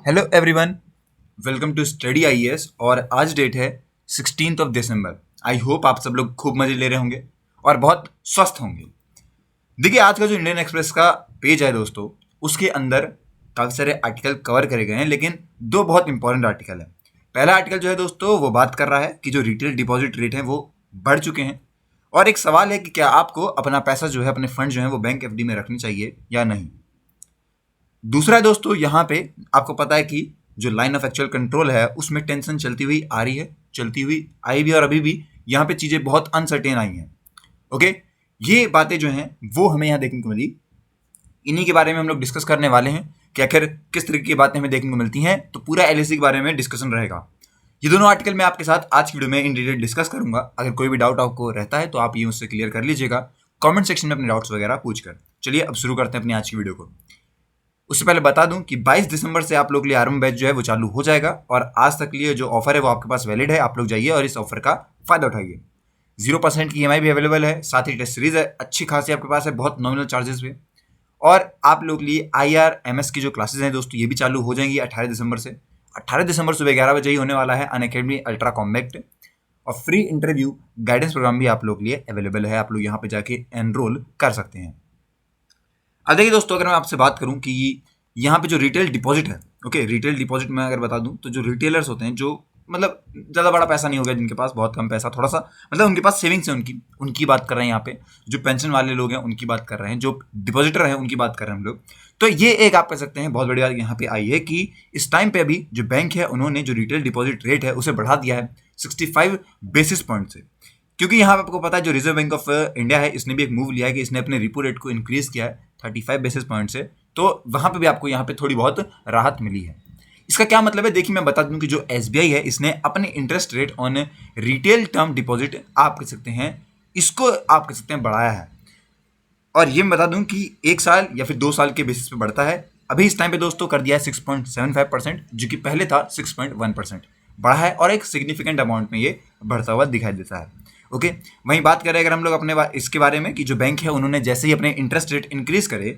Hello everyone, welcome to study IAS. और आज date है 16 दिसंबर। आई होप आप सब लोग खूब मजे ले रहे होंगे और बहुत स्वस्थ होंगे। देखिए, आज का जो इंडियन एक्सप्रेस का पेज है दोस्तों, उसके अंदर काफ़ी सारे आर्टिकल कवर करे गए हैं, लेकिन दो बहुत इंपॉर्टेंट आर्टिकल हैं। पहला आर्टिकल जो है दोस्तों, वो बात कर रहा है कि जो रिटेल डिपॉजिट रेट है वो बढ़ चुके हैं, और एक सवाल है कि क्या आपको अपना पैसा जो है, अपने फंड जो है वो बैंक एफडी में रखने चाहिए या नहीं। दूसरा है दोस्तों, यहाँ पे आपको पता है कि जो लाइन ऑफ एक्चुअल कंट्रोल है उसमें टेंशन चलती हुई आ रही है, चलती हुई आई भी, और अभी भी यहाँ पे चीज़ें बहुत अनसर्टेन आई हैं। ओके, ये बातें जो हैं वो हमें यहाँ देखने को मिली, इन्हीं के बारे में हम लोग डिस्कस करने वाले हैं कि आखिर किस तरीके की बातें हमें देखने को मिलती हैं। तो पूरा एलएसी के बारे में डिस्कशन रहेगा। ये दोनों आर्टिकल मैं आपके साथ आज की वीडियो में इन डिटेल डिस्कस करूंगा। अगर कोई भी डाउट आपको रहता है तो आप ये मुझसे क्लियर कर लीजिएगा कमेंट सेक्शन में अपने डाउट्स वगैरह पूछकर। चलिए अब शुरू करते हैं अपनी आज की वीडियो को। उससे पहले बता दूं कि 22 दिसंबर से आप लोग के लिए आरंभ बैच जो है वो चालू हो जाएगा, और आज तक के लिए जो ऑफर है वो आपके पास वैलिड है। आप लोग जाइए और इस ऑफर का फायदा उठाइए। 0% की ईएमआई भी अवेलेबल है, साथ ही टेस्ट सीरीज है अच्छी खासी आपके पास है, बहुत नॉमिनल चार्जेस पे। और आप लोग के लिए IRMS की जो क्लासेस हैं दोस्तों, ये भी चालू हो जाएंगी 18 दिसंबर से। 18 दिसंबर सुबह 11 बजे ही होने वाला है अनअकैडमी अल्ट्रा कॉम्पैक्ट, और फ्री इंटरव्यू गाइडेंस प्रोग्राम भी आप लोग के लिए अवेलेबल है। आप लोग यहाँ पे जाके एनरोल कर सकते हैं। अब देखिए दोस्तों, अगर मैं आपसे बात करूं कि यहाँ पे जो रिटेल डिपॉजिट है, ओके, रिटेल डिपॉजिट में अगर बता दूं तो जो रिटेलर्स होते हैं, जो मतलब ज़्यादा बड़ा पैसा नहीं होगा, जिनके पास बहुत कम पैसा, थोड़ा सा मतलब उनके पास सेविंग्स है, उनकी उनकी बात कर रहे हैं यहाँ पे। जो पेंशन वाले लोग हैं उनकी बात कर रहे हैं, जो डिपॉजिटर हैं उनकी बात कर रहे हैं हम लोग। तो ये एक आप कह सकते हैं बहुत बड़ी बात यहाँ पे आई है कि इस टाइम पे अभी जो बैंक है उन्होंने जो रिटेल डिपॉजिट रेट है उसे बढ़ा दिया है 65 बेसिस पॉइंट से। क्योंकि यहाँ पे आपको पता है जो रिजर्व बैंक ऑफ इंडिया है, इसने भी एक मूव लिया है कि इसने अपने रिपो रेट को इंक्रीज किया है 35 बेसिस पॉइंट से। तो वहाँ पे भी आपको यहाँ पे थोड़ी बहुत राहत मिली है। इसका क्या मतलब है, देखिए मैं बता दूं कि जो SBI है इसने अपने interest rate on retail term deposit आप कह सकते हैं, इसको आप कह सकते हैं बढ़ाया है। और ये मैं बता दूं कि 1 साल या फिर 2 साल के बेसिस पे बढ़ता है। अभी इस टाइम पे दोस्तों कर दिया है 6.75%, जो कि पहले था 6.1%। बढ़ा है और एक सिग्निफिकेंट अमाउंट में ये बढ़ता हुआ दिखाई देता है। ओके, वहीं बात करें अगर हम लोग अपने इसके बारे में कि जो बैंक है उन्होंने जैसे ही अपने इंटरेस्ट रेट इंक्रीज करे,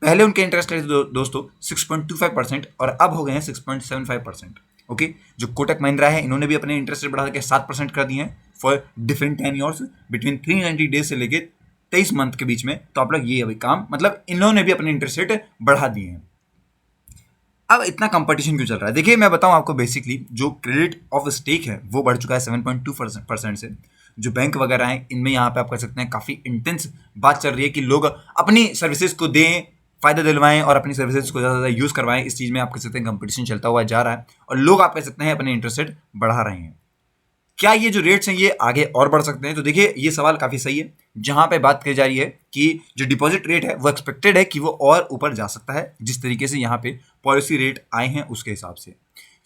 पहले उनके इंटरेस्ट रेट दोस्तों 6.25% और अब हो गए हैं 6.75%। ओके, जो कोटक महिंद्रा है इन्होंने भी अपने इंटरेस्ट रेट बढ़ा के 7% कर दिए हैं for different tenures between 390 days से लेके 23 मंथ के बीच में। तो आप लोग ये अभी काम मतलब इन्होंने भी अपने इंटरेस्ट रेट बढ़ा दिए हैं। अब इतना कंपटीशन क्यों चल रहा है, देखिए मैं बताऊं आपको। बेसिकली जो क्रेडिट ऑफ स्टेक है वो बढ़ चुका है 7.2% से। जो बैंक वगैरह हैं इनमें यहाँ पे आप कह सकते हैं काफ़ी इंटेंस बात चल रही है कि लोग अपनी सर्विसेज को दें, फायदा दिलवाएं और अपनी सर्विसेज को ज़्यादा से ज़्यादा यूज़ करवाएं। इस चीज़ में आप कह सकते हैं कंपटीशन चलता हुआ जा रहा है, और लोग आप कह सकते हैं अपने इंटरेस्ट रेट बढ़ा रहे हैं। क्या ये जो रेट्स हैं ये आगे और बढ़ सकते हैं? तो देखिए ये सवाल काफ़ी सही है। जहां पे बात की जा रही है कि जो डिपॉजिट रेट है वो एक्सपेक्टेड है कि वो और ऊपर जा सकता है, जिस तरीके से यहाँ पे पॉलिसी रेट आए हैं उसके हिसाब से।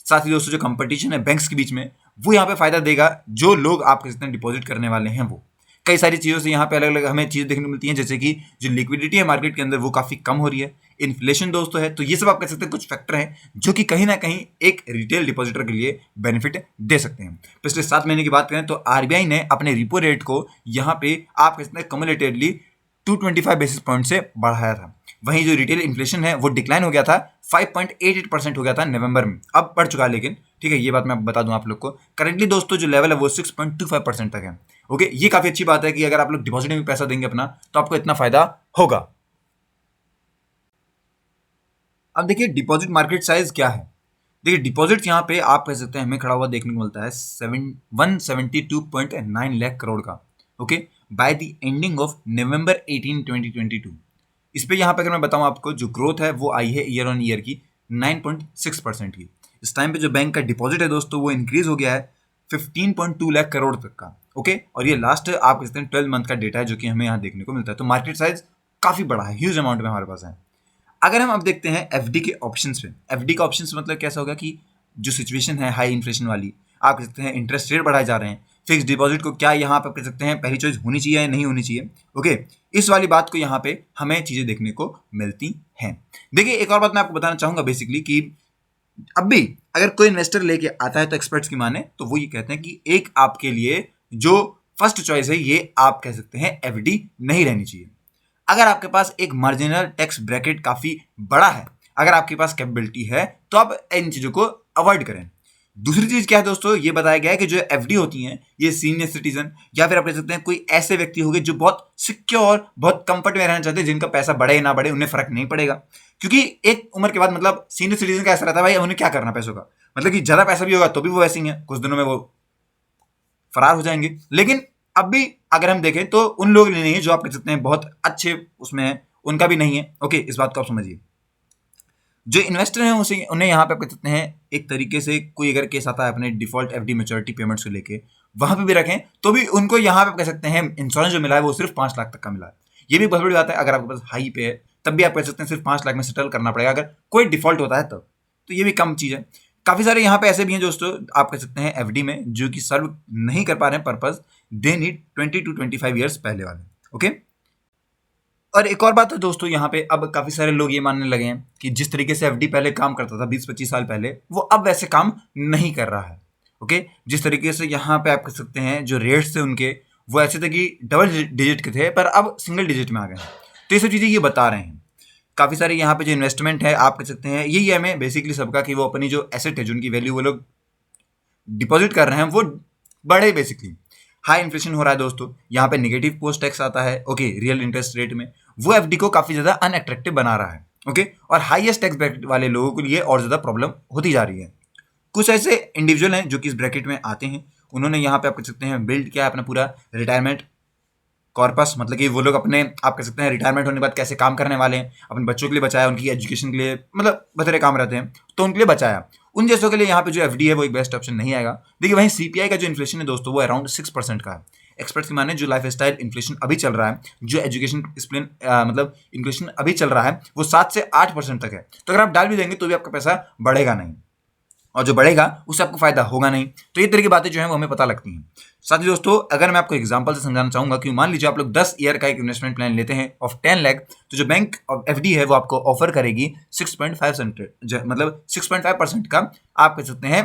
साथ ही दोस्तों जो कंपटीशन है बैंक्स के बीच में, वो यहाँ पे फायदा देगा जो लोग आप कह सकते हैं डिपॉजिट करने वाले हैं। वो कई सारी चीज़ों से यहाँ पे अलग अलग हमें चीज़ें देखने को मिलती हैं, जैसे कि जो लिक्विडिटी है मार्केट के अंदर वो काफ़ी कम हो रही है, इन्फ्लेशन दोस्तों है। तो ये सब आप कह सकते हैं कुछ फैक्टर हैं जो कि कहीं ना कहीं एक रिटेल डिपॉजिटर के लिए बेनिफिट दे सकते हैं। पिछले 7 महीने की बात करें तो RBI ने अपने रिपो रेट को यहाँ पे आप कह सकते हैं कम्युलेटिवली 225 बेसिस पॉइंट से बढ़ाया था। वहीं जो रिटेल इन्फ्लेशन है वो डिक्लाइन हो गया था, 5.88% हो गया था नवंबर में, अब बढ़ चुका है। लेकिन ठीक है, ये बात मैं बता दूं आप लोग को, करेंटली दोस्तों जो लेवल है वो 6.25% तक है। ओके, ये काफी अच्छी बात है कि अगर आप लोग डिपॉजिट में पैसा देंगे अपना तो आपको इतना फायदा होगा। अब देखिए डिपॉजिट मार्केट साइज क्या है। देखिए डिपॉजिट यहाँ पे आप कह सकते हैं हमें खड़ा हुआ देखने को मिलता है 172.9 लाख करोड़ का। Okay, by the ending of November 18 2022। इस पे यहाँ पे अगर मैं बताऊँ आपको, जो ग्रोथ है वो आई है ईयर ऑन ईयर की 9.6% की। इस टाइम पे जो बैंक का डिपॉजिट है दोस्तों वो इंक्रीज हो गया है 15.2 लाख करोड़ तक का। ओके, और ये लास्ट आप कह सकते हैं 12 मंथ का डेटा है जो कि हमें यहाँ देखने को मिलता है। तो मार्केट साइज काफी बड़ा है, ह्यूज अमाउंट में हमारे पास है। अगर हम अब देखते हैं एफडी के ऑप्शंस पे, एफडी का ऑप्शंस मतलब कैसा होगा कि जो सिचुएशन है हाई इन्फ्लेशन वाली, आप कह सकते हैं इंटरेस्ट रेट बढ़ाए जा रहे हैं, फिक्स डिपॉजिट को क्या यहाँ पे कह सकते हैं पहली चॉइस होनी चाहिए या नहीं होनी चाहिए। ओके, इस वाली बात को यहाँ पे हमें चीजें देखने को मिलती हैं। देखिए एक और बात मैं आपको बताना चाहूंगा बेसिकली कि अब भी अगर कोई इन्वेस्टर लेके आता है तो एक्सपर्ट्स की माने तो वो ये कहते हैं कि एक आपके लिए जो फर्स्ट चॉइस है ये आप कह सकते हैं एफडी नहीं रहनी चाहिए। अगर आपके पास एक मार्जिनल टैक्स ब्रैकेट काफी बड़ा है, अगर आपके पास कैपेबिलिटी है तो आप इन चीज़ों को अवॉइड करें। दूसरी चीज क्या है दोस्तों, ये बताया गया है कि जो एफडी होती हैं ये सीनियर सिटीजन या फिर आप कह सकते हैं कोई ऐसे व्यक्ति होंगे जो बहुत सिक्योर, बहुत कंफर्ट में रहना चाहते हैं, जिनका पैसा बढ़े ना बढ़े उन्हें फर्क नहीं पड़ेगा। क्योंकि एक उम्र के बाद मतलब सीनियर सिटीजन का ऐसा रहता है भाई उन्हें क्या करना पैसों का, मतलब कि ज्यादा पैसा भी होगा तो भी वो वैसे ही है, कुछ दिनों में वो फरार हो जाएंगे। लेकिन अब भी अगर हम देखें तो उन लोगों के लिए नहीं है जो आप कह सकते हैं बहुत अच्छे उसमें है, उनका भी नहीं है। ओके, इस बात को आप समझिए। जो इन्वेस्टर हैं उसे उन्हें यहाँ पे आप कह सकते हैं एक तरीके से कोई अगर केस आता है अपने डिफॉल्ट एफडी मैच्योरिटी पेमेंट्स को लेके, वहां पे भी रखें तो भी उनको यहाँ पे आप कह सकते हैं इंश्योरेंस जो मिला है वो सिर्फ 5 लाख तक का मिला है। ये भी बहुत बड़ी बात है, अगर आपके पास हाई पे है तब भी आप कह सकते हैं सिर्फ 5 लाख में सेटल करना पड़ेगा अगर कोई डिफॉल्ट होता है तब, तो ये भी कम चीज़ है। काफ़ी सारे यहाँ पे ऐसे भी हैं दोस्तों आप कह सकते हैं एफडी में जो कि सर्व नहीं कर पा रहे हैं purpose, they need 20 to 25 years पहले वाले। ओके, और एक और बात है दोस्तों, यहाँ पे अब काफी सारे लोग ये मानने लगे हैं कि जिस तरीके से एफडी पहले काम करता था 20-25 साल पहले, वो अब वैसे काम नहीं कर रहा है। ओके, जिस तरीके से यहाँ पे आप कह सकते हैं जो रेट्स थे उनके वो ऐसे थे कि डबल डिजिट के थे पर अब सिंगल डिजिट में आ गए हैं। तो ये सब चीज़ें ये बता रहे हैं। काफ़ी सारे यहाँ पे जो इन्वेस्टमेंट है आप कह सकते हैं यही है हमें बेसिकली सबका कि वो अपनी जो एसेट है, जो उनकी वैल्यू वो लोग डिपॉजिट कर रहे हैं वो बढ़े। बेसिकली हाई इन्फ्लेशन हो रहा है दोस्तों, यहाँ पे नेगेटिव पोस्ट टैक्स आता है ओके रियल इंटरेस्ट रेट में, वो एफडी को काफी ज्यादा अनअट्रैक्टिव बना रहा है। ओके, और हाईएस्ट टैक्स ब्रैकेट वाले लोगों के लिए और ज्यादा प्रॉब्लम होती जा रही है। कुछ ऐसे इंडिविजुअल हैं जो कि इस ब्रैकेट में आते हैं, उन्होंने यहाँ पे आप कह सकते हैं बिल्ड किया अपना पूरा रिटायरमेंट कॉर्पस, मतलब कि वो लोग अपने आप कह सकते हैं रिटायरमेंट होने के बाद कैसे काम करने वाले हैं, अपने बच्चों के लिए बचाया, उनकी एजुकेशन के लिए, मतलब बथेरे काम रहते हैं तो उनके लिए बचाया। उन जैसों के लिए यहाँ पे जो एफडी है वो एक बेस्ट ऑप्शन नहीं आएगा। देखिए वहीं सीपीआई का जो इन्फ्लेशन है दोस्तों वो अराउंड 6% का है। एक्सपर्ट्स की माने जो लाइफ स्टाइल इन्फ्लेशन अभी चल रहा है, जो एजुकेशन एक्सप्लेन मतलब इन्फ्लेशन अभी चल रहा है वो 7 से 8% तक है। तो अगर आप डाल भी देंगे तो भी आपका पैसा बढ़ेगा नहीं, और जो बढ़ेगा उससे आपको फायदा होगा नहीं। तो ये तरह की बातें जो है वो हमें पता लगती हैं। साथ ही दोस्तों अगर मैं आपको एग्जांपल से समझाना चाहूंगा कि मान लीजिए आप लोग 10 ईयर का एक इन्वेस्टमेंट प्लान लेते हैं ऑफ 10 लाख, तो जो बैंक ऑफ एफडी है वो आपको ऑफर करेगी 6.5% मतलब 6.5% का आप कह सकते हैं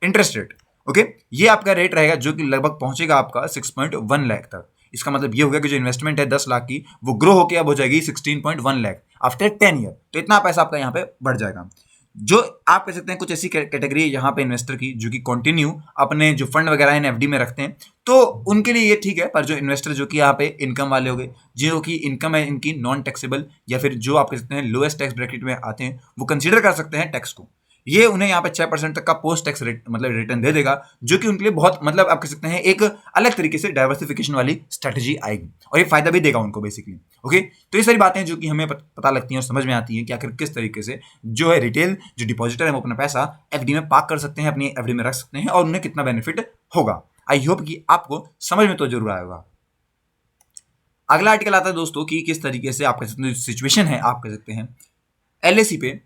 इंटरेस्ट रेट। ओके, ये आपका रेट रहेगा जो कि लगभग पहुंचेगा आपका 6.1 लाख तक। इसका मतलब ये हो गया कि जो इन्वेस्टमेंट है 10 लाख की वो ग्रो होकर अब हो जाएगी 16.1 लाख आफ्टर 10 ईयर। तो इतना पैसा आपका यहाँ पे बढ़ जाएगा। जो आप कह सकते हैं कुछ ऐसी कैटेगरी है यहाँ पे इन्वेस्टर की जो कि कंटिन्यू अपने जो फंड वगैरह इन एफडी में रखते हैं, तो उनके लिए ये ठीक है। पर जो इन्वेस्टर जो कि यहाँ पे इनकम वाले हो गए, जो कि इनकम है इनकी नॉन टैक्सेबल या फिर जो आप कह सकते हैं लोएस्ट टैक्स ब्रैकेट में आते हैं, वो कंसीडर कर सकते हैं टैक्स को। ये उन्हें यहाँ पे 6% तक का पोस्ट टैक्स रेट मतलब रिटर्न दे देगा, जो कि उनके लिए बहुत मतलब आप कह सकते हैं एक अलग तरीके से डाइवर्सिफिकेशन वाली स्ट्रेटजी आएगी और ये फायदा भी देगा उनको बेसिकली। ओके, तो ये सारी बातें जो कि हमें पता लगती हैं और समझ में आती हैं कि आखिर किस तरीके से जो है रिटेल जो डिपॉजिटर है वो अपना पैसा एफडी में पार्क कर सकते हैं, अपनी एफडी में रख सकते हैं और उन्हें कितना बेनिफिट होगा। आई होप कि आपको समझ में तो जरूर आएगा। अगला आर्टिकल आता है दोस्तों कि किस तरीके से आप कह सकते हैं सिचुएशन है आप कह सकते हैं एलआईसी पे,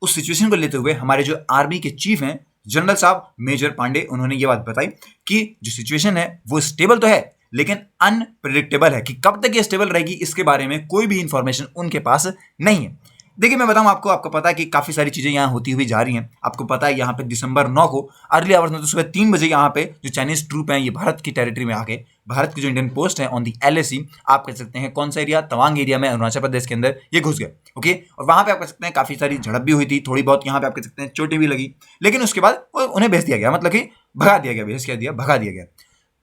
उस सिचुएशन को लेते हुए हमारे जो आर्मी के चीफ हैं जनरल साहब मेजर पांडे, उन्होंने ये बात बताई कि जो सिचुएशन है वो स्टेबल तो है लेकिन अनप्रेडिक्टेबल है, कि कब तक ये स्टेबल रहेगी इसके बारे में कोई भी इंफॉर्मेशन उनके पास नहीं है। देखिए मैं बताऊं आपको पता है कि काफी सारी चीजें यहाँ होती हुई जा रही हैं। आपको पता है यहाँ पे दिसंबर 9 को अर्ली आवर्स में तो सुबह 3 बजे यहाँ पे जो चाइनीज ट्रूप हैं ये भारत की टेरिटरी में आके भारत की जो इंडियन पोस्ट है ऑन दी एलएसी, आप कह सकते हैं कौन सा एरिया, तवांग एरिया में अरुणाचल प्रदेश के अंदर ये घुस गए। ओके, और वहां पे आप कह सकते हैं काफी सारी झड़प भी हुई थी, थोड़ी बहुत यहाँ पे आप कह सकते हैं चोटें भी लगी, लेकिन उसके बाद उन्हें भेज दिया गया, मतलब कि भगा दिया गया, भेज दिया भगा दिया गया।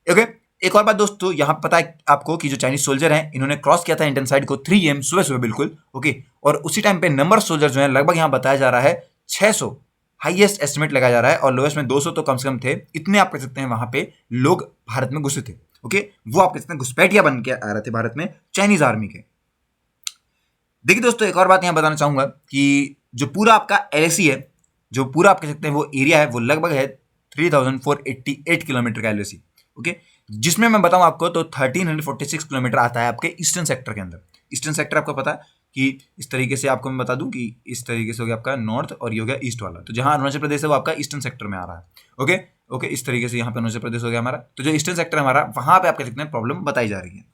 ओके, एक और बात दोस्तों यहाँ पता है आपको कि जो चाइनीज सोल्जर हैं इन्होंने क्रॉस किया था इंडियन साइड को 3 AM सुबह बिल्कुल। ओके, और उसी टाइम पे नंबर सोल्जर जो है लगभग यहाँ बताया जा रहा है 600, हाईएस्ट एस्टिमेट लगाया जा रहा है, और लोएस्ट में 200 तो कम से कम थे। इतने आप कह सकते हैं वहां पे लोग भारत में घुसे थे। ओके, वो आप कह सकते हैं घुसपैठिया बन के आ रहे थे भारत में चाइनीज आर्मी के। देखिए दोस्तों एक और बात यहाँ बताना चाहूंगा कि जो पूरा आपका एलएसी है, जो पूरा आप कह सकते हैं वो एरिया है वो लगभग है 3488 किलोमीटर का एलएसी। ओके, जिसमें मैं बताऊं आपको तो 1346 किलोमीटर आता है आपके ईस्टर्न सेक्टर के अंदर। ईस्टर्न सेक्टर आपको पता है कि इस तरीके से आपको मैं बता दूं कि इस तरीके से हो गया आपका नॉर्थ और ये हो गया ईस्ट वाला, तो जहां अरुणाचल प्रदेश है वो आपका ईस्टर्न सेक्टर में आ रहा है। ओके, इस तरीके से यहाँ पे अरुणाचल प्रदेश हो गया हमारा, तो जो ईस्टर्न सेक्टर है हमारा वहां पे आप कह सकते हैं प्रॉब्लम बताई जा रही है।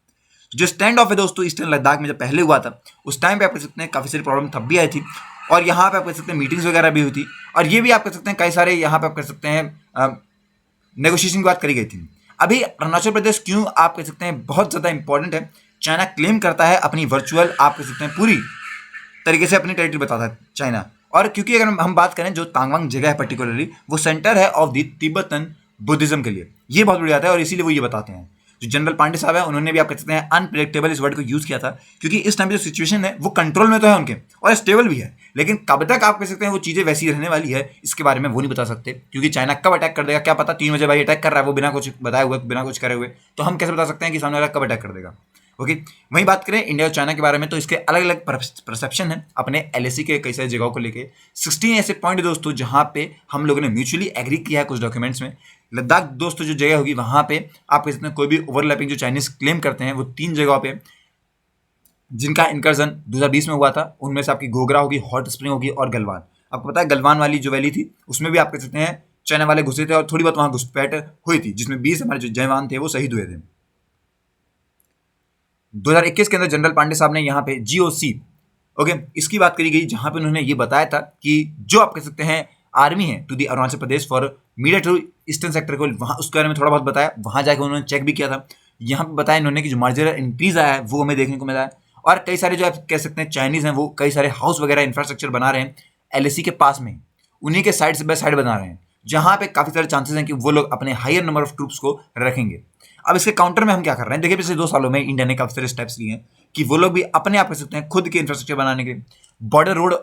जो स्टैंड ऑफ है दोस्तों ईस्टर्न लद्दाख में जब पहले हुआ था उस टाइम पे आप कह सकते हैं काफी सारी प्रॉब्लम तब भी आई थी, और यहाँ पे आप कह सकते हैं मीटिंग्स वगैरह भी हुई थी, और ये भी आप कह सकते हैं कई सारे यहाँ पे आप कह सकते हैं नेगोशिएशन की बात करी गई थी। अभी अरुणाचल प्रदेश क्यों आप कह सकते हैं बहुत ज्यादा इंपॉर्टेंट है, चाइना क्लेम करता है अपनी वर्चुअल आप कह सकते हैं पूरी तरीके से अपनी टेरिटरी बताता है चाइना। और क्योंकि अगर हम बात करें जो तांगवांग जगह है पर्टिकुलरली, वो सेंटर है ऑफ द तिब्बतन बुद्धिज्म के लिए, ये बहुत बड़ी बात है और इसीलिए वो ये बताते हैं। जो जनरल पांडे साहब है उन्होंने भी आप कह सकते हैं अनप्रेडिक्टेबल इस वर्ड को यूज किया था, क्योंकि इस टाइम पे जो सिचुएशन है वो कंट्रोल में तो है उनके और स्टेबल भी है, लेकिन कब तक आप कह सकते हैं वो चीजें वैसी रहने वाली है इसके बारे में वो नहीं बता सकते, क्योंकि चाइना कब अटैक कर देगा क्या पता। 3 बजे भाई अटैक कर रहा है वो बिना कुछ बताए हुए, बिना कुछ करे हुए, तो हम कैसे बता सकते हैं कि सामने वाला कब अटैक कर देगा। ओके, वहीं बात करें इंडिया और चाइना के बारे में, तो इसके अलग अलग परसेप्शन है अपने एलएसी के कई सारी जगहों को लेके। 16 ऐसे पॉइंट दोस्तों जहां पे हम लोगों ने म्यूचुअली एग्री किया है कुछ डॉक्यूमेंट्स में। लद्दाख दोस्तों जो जगह होगी वहां पे आप कह सकते हैं कोई भी ओवरलैपिंग जो चाइनीज क्लेम करते हैं वो 3 जगहों पे जिनका इनकर्जन 2020 में हुआ था, उनमें से आपकी गोगरा होगी, हॉट स्प्रिंग होगी और गलवान। आपको पता है गलवान वाली जो वैली थी उसमें भी आप कह सकते हैं चाइना वाले घुसे थे और थोड़ी बहुत वहां घुसपैठ हुई थी, जिसमें 20 हमारे जो जवान थे वो शहीद हुए थे। 2021 के अंदर जनरल पांडे साहब ने यहाँ पे जीओसी ओके इसकी बात करी गई, जहां पे उन्होंने ये बताया था कि जो आप कह सकते हैं आर्मी है to the Arunachal Pradesh for media to eastern sector को, वहां उसके बारे में थोड़ा बहुत बताया, वहां जाकर उन्होंने चेक भी किया था। यहाँ पे बताया इन्होंने कि जो मार्जिनल इंक्रीज आया है वो हमें देखने को मिला है, और कई सारे जो आप कह सकते हैं चाइनीज हैं वो कई सारे हाउस वगैरह इंफ्रास्ट्रक्चर बना रहे हैं एलएसी के पास में, उन्हीं के साइड बाय साइड बना रहे हैं, जहां पे काफी सारे चांसेस हैं कि वो लोग अपने हायर नंबर ऑफ ट्रूप्स को रखेंगे। अब इसके काउंटर में हम क्या कर रहे हैं, देखिए पिछले 2 सालों में इंडिया ने काफी सारे स्टेप्स लिए हैं कि वो लोग भी अपने आप कर सकते हैं खुद के इंफ्रास्ट्रक्चर बनाने के। बॉर्डर रोड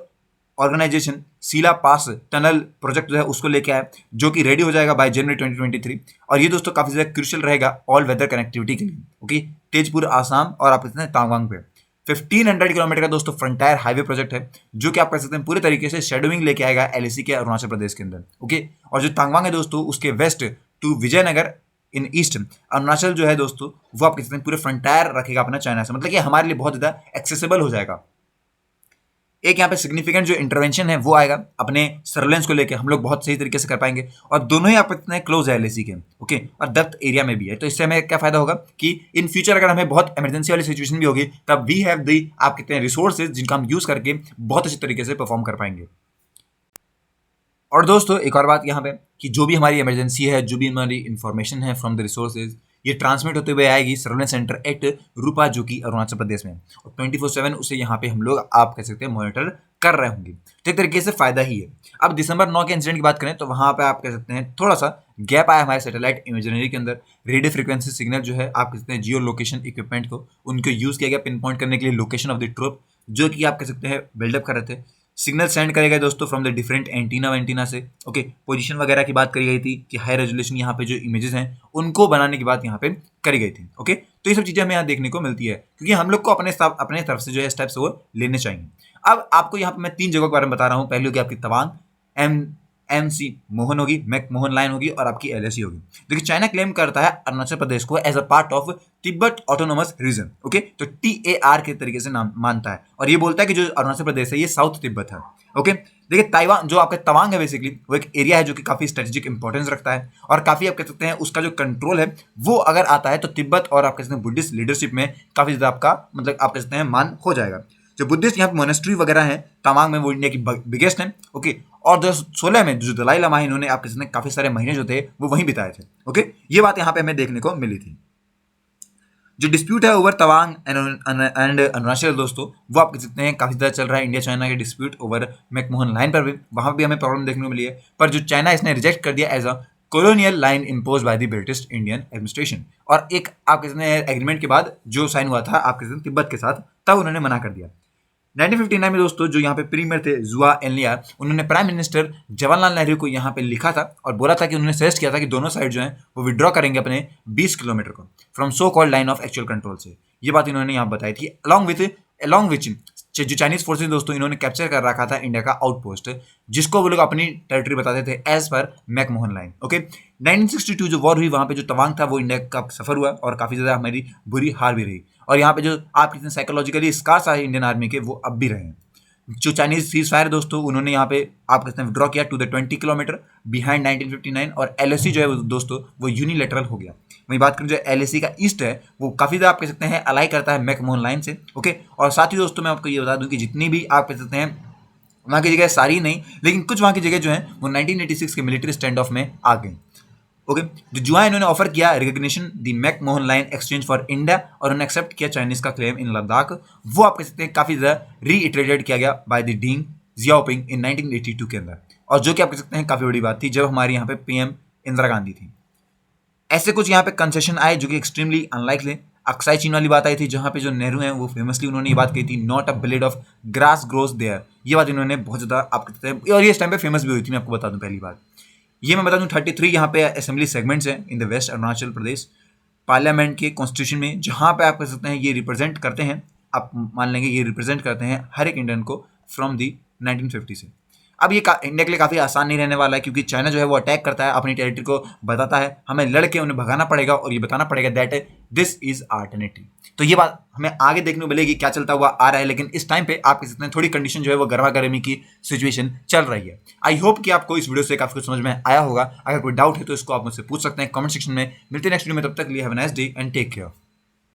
ऑर्गेनाइजेशन सीला पास टनल प्रोजेक्ट जो है उसको लेके आया, जो कि रेडी हो जाएगा बाय जनवरी 2023, और ये दोस्तों काफी ज्यादा क्रूशियल रहेगा ऑल वेदर कनेक्टिविटी के लिए। ओके, तेजपुर आसाम और आप कहते हैं तांगवांग पे 1500 किलोमीटर का दोस्तों फ्रंटायर हाईवे प्रोजेक्ट है, जो कि आप कह सकते हैं पूरे तरीके से शेडोइंग लेके आएगा एलएसी के अरुणाचल प्रदेश के अंदर। ओके, और जो तांगवांग है दोस्तों उसके west to Vijaynagar in east, Arunachal जो है दोस्तों वो आप कह सकते हैं पूरे फ्रंटायर रखेगा अपना चाइना से, मतलब कि हमारे लिए बहुत ज्यादा एक्सेसिबल हो जाएगा। एक यहाँ पे सिग्निफिकेंट जो इंटरवेंशन है वो आएगा अपने सर्वेलेंस को लेके, हम लोग बहुत सही तरीके से कर पाएंगे, और दोनों ही आप इतने क्लोज है एलएसी के। ओके, और डेप्थ एरिया में भी है, तो इससे हमें क्या फायदा होगा कि इन फ्यूचर अगर हमें बहुत इमरजेंसी वाली सिचुएशन भी होगी तब वी हैव दी आप कहते हैं रिसोर्सेज जिनका हम यूज करके बहुत अच्छे तरीके से परफॉर्म कर पाएंगे। और दोस्तों एक और बात यहाँ पे कि जो भी हमारी इमरजेंसी है, जो भी हमारी इंफॉर्मेशन है फ्रॉम द रिसोर्सेज, ये ट्रांसमिट होते हुए आएगी सर्वेलेंस सेंटर एट रूपा, जो कि अरुणाचल प्रदेश में, और 24/7 उसे यहाँ पे हम लोग आप कह सकते हैं मॉनिटर कर रहे होंगे, तो एक तरीके से फायदा ही है। अब दिसंबर 9 के इंसिडेंट की बात करें तो वहाँ पे आप कह सकते हैं थोड़ा सा गैप आया हमारे सैटेलाइट इमेजनरी के अंदर। रेडियो फ्रीक्वेंसी सिग्नल जो है आप कह सकते हैं जियो लोकेशन इक्विपमेंट को उनको यूज किया गया पिन पॉइंट करने के लिए लोकेशन ऑफ द ट्रूप, जो कि आप कह सकते हैं बिल्डअप कर रहे थे। सिग्नल सेंड करेगा दोस्तों फ्रॉम द डिफरेंट एंटीना से। ओके, पोजीशन वगैरह की बात करी गई थी कि हाई रेजोल्यूशन यहाँ पे जो इमेजेस हैं उनको बनाने की बात यहाँ पे करी गई थी। ओके, तो ये सब चीज़ें हमें यहाँ देखने को मिलती है, क्योंकि हम लोग को अपने तरफ से जो है स्टेप्स वो लेने चाहिए। अब आपको यहाँ पे मैं 3 जगहों के बारे में बता रहा हूँ। पहली होगी आपकी तवांग, MC मोहन होगी, मैक मोहन लाइन होगी, और आपकी LAC होगी। देखिए चाइना क्लेम करता है अरुणाचल प्रदेश को as a part of Tibet autonomous region. Okay, तो TAR के तरीके से नाम मानता है, और ये बोलता है कि जो अरुणाचल प्रदेश है ये साउथ तिब्बत है। ओके, देखिए ताइवान जो आपका तवांग है बेसिकली वो एक एरिया है जो कि काफी स्ट्रेटेजिक इंपॉर्टेंस रखता है, और काफी आप कह सकते हैं उसका जो कंट्रोल है वो अगर आता है तो तिब्बत और आप कह सकते हैं बुद्धिस्ट लीडरशिप में काफी ज्यादा आपका मतलब आप कह सकते हैं मान हो जाएगा। जो बुद्धिस्ट यहाँ पे मोनेस्ट्री वगैरह है तवांग में वो इंडिया की बिगेस्ट है। ओके, और 2016 में जो दलाई लामा है इन्होंने आपके सामने काफी सारे महीने जो थे वो वहीं बिताए थे। ओके, ये बात यहाँ पे हमें देखने को मिली थी। जो डिस्प्यूट है ओवर तवांग एंड अरुणाचल दोस्तों वो आप कह सकते हैं काफी ज्यादा चल रहा है। इंडिया चाइना के डिस्प्यूट ओवर मैकमोहन लाइन पर भी वहां भी हमें प्रॉब्लम देखने को मिली है, पर जो चाइना इसने रिजेक्ट कर दिया as a colonial line impose by the British Indian administration, और एक आप कह सकते हैं एग्रीमेंट के बाद जो साइन हुआ था आप कह सकते हैं तिब्बत के साथ, तब उन्होंने मना कर दिया। 1959 में दोस्तों जो यहाँ पे प्रीमियर थे जुआ एनलिया, उन्होंने प्राइम मिनिस्टर जवाहरलाल नेहरू को यहाँ पे लिखा था और बोला था कि उन्होंने सजेस्ट किया था कि दोनों साइड जो है वो विड्रॉ करेंगे अपने 20 किलोमीटर को from so called line of actual control से। ये बात इन्होंने यहाँ बताई थी। अलॉन्ग विच जो चाइनीज फोर्सेज दोस्तों इन्होंने कैप्चर कर रखा था इंडिया का आउटपोस्ट, जिसको वो लोग अपनी टेरिटरी बताते थे as per McMahon line. Okay, 1962 जो वॉर हुई वहाँ पे जो तवांग था वो इंडिया का सफर हुआ और काफ़ी ज़्यादा हमारी बुरी हार भी रही, और यहाँ पे जो आप कितने साइकोलॉजिकली स्कार्स आए इंडियन आर्मी के वो अब भी रहे हैं। जो चाइनीज सीज फायर दोस्तों उन्होंने यहाँ पे आप कहते हैं विड्रॉ किया टू द 20 किलोमीटर बिहाइंड 1959, और LAC जो है दोस्तों वो यूनिलेटरल हो गया। वही बात करें जो LAC का ईस्ट है वो काफ़ी ज़्यादा आप कह सकते हैं अलाई करता है मैकमोहन लाइन से। ओके, और साथ ही दोस्तों मैं आपको ये बता दूं कि जितनी भी आप कह सकते हैं वहाँ की जगह सारी नहीं लेकिन कुछ वहाँ की जगह जो है वो 1986 के मिलिट्री स्टैंड ऑफ में आ गई। ओके, जो जुआ इन्होंने ऑफर किया recognition the McMahon line exchange for India और उन्होंने एक्सेप्ट किया चाइनीज का क्लेम इन लद्दाख, वो आप कह सकते हैं काफी ज्यादा रीइटरेटेड किया गया बाय द डींग जियाओपिंग इन 1982 के अंदर, और जो कि आप कह सकते हैं काफी बड़ी बात थी जब हमारे यहाँ पे पीएम इंदिरा गांधी थी। ऐसे कुछ यहाँ पे कंसेशन आए जो कि एक्सट्रीमली अनलाइकली। अक्साई चीन वाली बात आई थी जहाँ पे जो नेहरू हैं वो फेमसली उन्होंने ये बात कही थी, not a blade of grass grows there, ये बात इन्होंने बहुत ज़्यादा आप कहते हैं, और ये इस टाइम पे फेमस भी हुई थी। मैं आपको बता दूं पहली बात ये मैं बता दूं 33 यहाँ पे असेंबली सेगमेंट्स हैं in the west Arunachal Pradesh parliament के कॉन्स्टिट्यूशन में, जहाँ पे आप कह सकते हैं ये रिप्रेजेंट करते हैं, आप मान लेंगे ये रिप्रेजेंट करते हैं हर एक इंडियन को फ्रॉम दी 1950 से। अब ये इंडिया के लिए काफ़ी आसान नहीं रहने वाला है क्योंकि चाइना जो है वो अटैक करता है अपनी टेरिटरी को, बताता है हमें लड़के उन्हें भगाना पड़ेगा और ये बताना पड़ेगा that this is our territory. तो ये बात हमें आगे देखने को मिलेगी क्या चलता हुआ आ रहा है, लेकिन इस टाइम पे आप कह सकते हैं थोड़ी कंडीशन जो है वो गर्मा गर्मी की सिचुएशन चल रही है। आई होप कि आपको इस वीडियो से काफी कुछ समझ में आया होगा। अगर कोई डाउट है तो इसको आप मुझसे पूछ सकते हैं कमेंट सेक्शन में। मिलते हैं नेक्स्ट वीडियो में, तब तक लिए have a nice day and take care.